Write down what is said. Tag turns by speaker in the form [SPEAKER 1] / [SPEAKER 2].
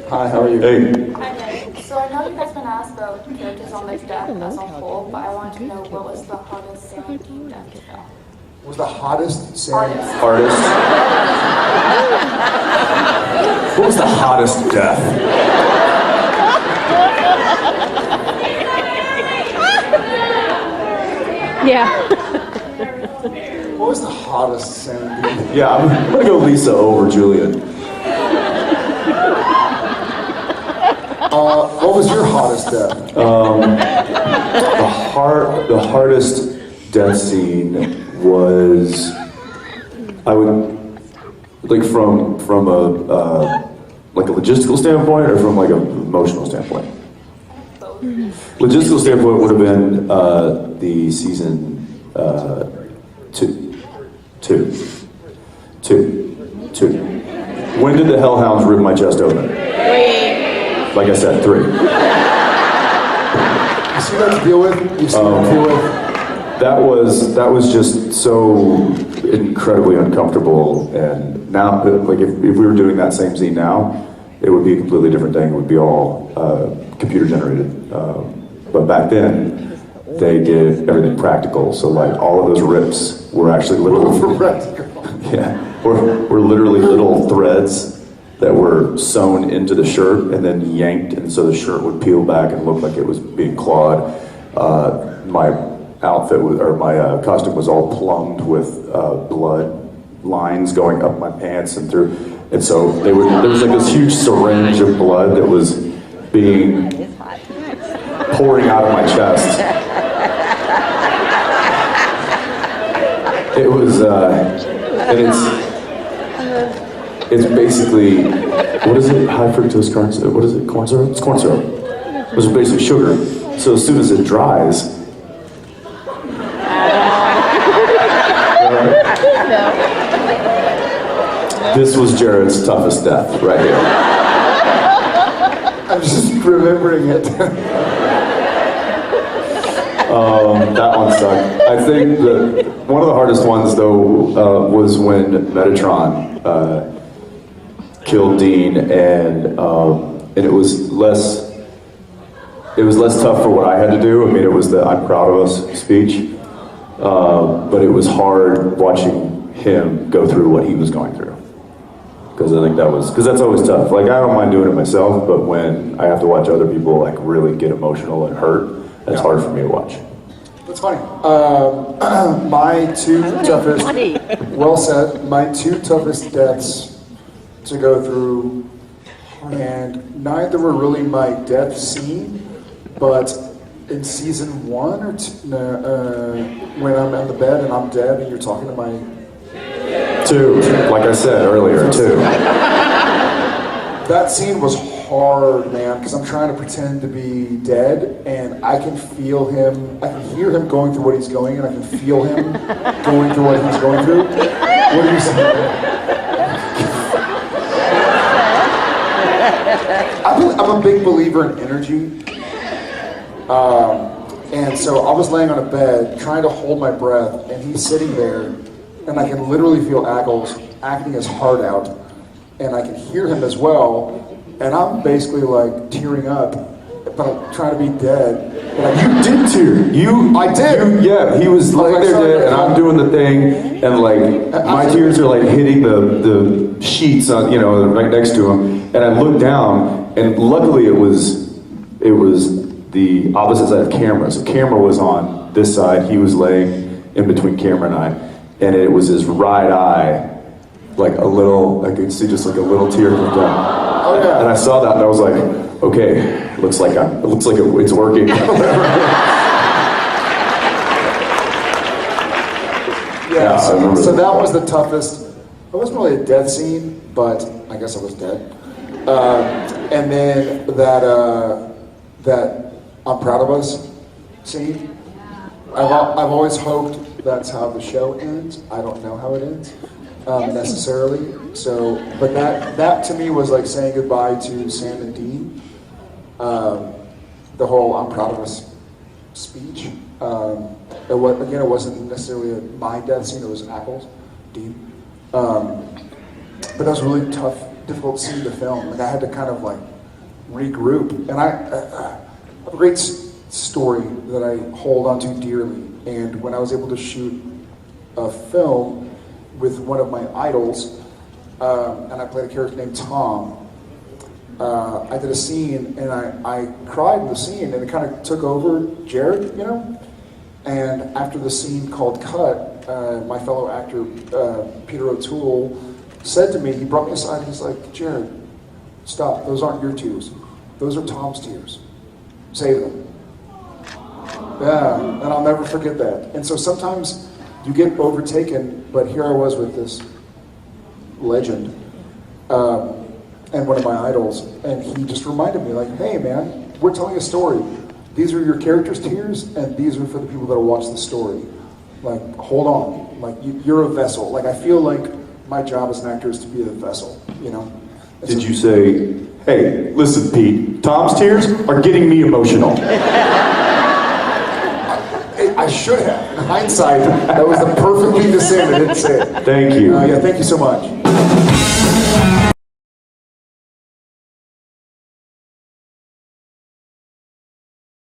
[SPEAKER 1] Hi, how are you?
[SPEAKER 2] Hey.
[SPEAKER 3] Hi, Jen. So I know you guys been asked about characters on the death as a whole, but I wanted to know what was the hardest Sailing Team death to film?
[SPEAKER 1] What was the hottest Sailing?
[SPEAKER 2] Hardest? What was the hottest death?
[SPEAKER 4] Yeah.
[SPEAKER 1] What was the hottest Sailing Team?
[SPEAKER 2] Yeah, I'm gonna go Lisa over Julian.
[SPEAKER 1] What was your hottest death?
[SPEAKER 2] The hardest death scene was, I would, like from a like a logistical standpoint or from like an emotional standpoint? Logistical standpoint would have been the season two. When did the Hellhounds rip my chest open? Like I said, 3.
[SPEAKER 1] You see that to deal with? You see that to deal with?
[SPEAKER 2] That was just so incredibly uncomfortable, and now, like if we were doing that same scene now, it would be a completely different thing. It would be all computer generated. But back then, they did everything practical. So like all of those rips were actually were literally little threads that were sewn into the shirt and then yanked, and so the shirt would peel back and look like it was being clawed. My outfit my costume was all plumbed with blood lines going up my pants and through, and so there was like this huge syringe of blood that was being pouring out of my chest. It was, and it's basically, what is it? High fructose corn syrup? What is it? Corn syrup? It's corn syrup. Which is basically sugar. So as soon as it dries, this was Jared's toughest death right here.
[SPEAKER 1] I'm just remembering it.
[SPEAKER 2] That one sucked. I think one of the hardest ones though was when Metatron killed Dean, and it was less tough for what I had to do. I mean, it was the "I'm proud of us" speech, but it was hard watching him go through what he was going through. Because I think that's always tough. Like, I don't mind doing it myself, but when I have to watch other people like really get emotional and hurt, that's hard for me to watch.
[SPEAKER 1] That's funny. My two toughest, well said, my two toughest deaths to go through, and neither were really my death scene, but in season 1 or 2, when I'm in the bed and I'm dead and you're talking to my...
[SPEAKER 2] 2, like I said earlier, 2.
[SPEAKER 1] That scene was hard, man, because I'm trying to pretend to be dead, and I can feel him, I can hear him going through what he's going, and I can feel him going through what he's going through. What are you saying? I'm a big believer in energy. And so I was laying on a bed trying to hold my breath, and he's sitting there, and I can literally feel Ackles acting his heart out, and I can hear him as well, and I'm basically like tearing up, but I'm trying to be dead.
[SPEAKER 2] You did tear. I did. Yeah, he was laying there dead, and I'm doing the thing, and like my tears are like hitting the sheets, right next to him, and I look down, and luckily it was the opposite side of camera. So camera was on this side, he was laying in between camera and I, and it was his right eye, like a little, I could see just like a little tear come down.
[SPEAKER 1] Oh, yeah.
[SPEAKER 2] And I saw that and I was like, okay, it looks like it's working.
[SPEAKER 1] Yeah, so that was the toughest. It wasn't really a death scene, but I guess I was dead. And then that I'm proud of us scene. I've always hoped that's how the show ends. I don't know how it ends necessarily. So, but that to me was like saying goodbye to Sam and Dean. The whole "I'm proud of us" speech. It wasn't necessarily my death scene. It was Ackles, Dean. But that was a really tough, difficult scene to film. Like I had to kind of like regroup. And I have a great story that I hold onto dearly. And when I was able to shoot a film with one of my idols, and I played a character named Tom, I did a scene, and I cried in the scene, and it kind of took over Jared, you know? And after the scene called Cut, my fellow actor, Peter O'Toole, said to me, he brought me aside, he's like, Jared, stop, those aren't your tears. Those are Tom's tears. Save them. Yeah, and I'll never forget that. And so sometimes you get overtaken, but here I was with this legend, and one of my idols, and he just reminded me, like, hey man, we're telling a story. These are your characters' tears, and these are for the people that'll watch the story. Like, hold on, like, you're a vessel. Like, I feel like my job as an actor is to be a vessel, you know? And
[SPEAKER 2] Did you say, hey, listen, Pete, Tom's tears are getting me emotional?
[SPEAKER 1] I should have. In hindsight, that was the perfect thing to say, and I didn't say it.
[SPEAKER 2] Thank you.
[SPEAKER 1] Yeah, thank you so much.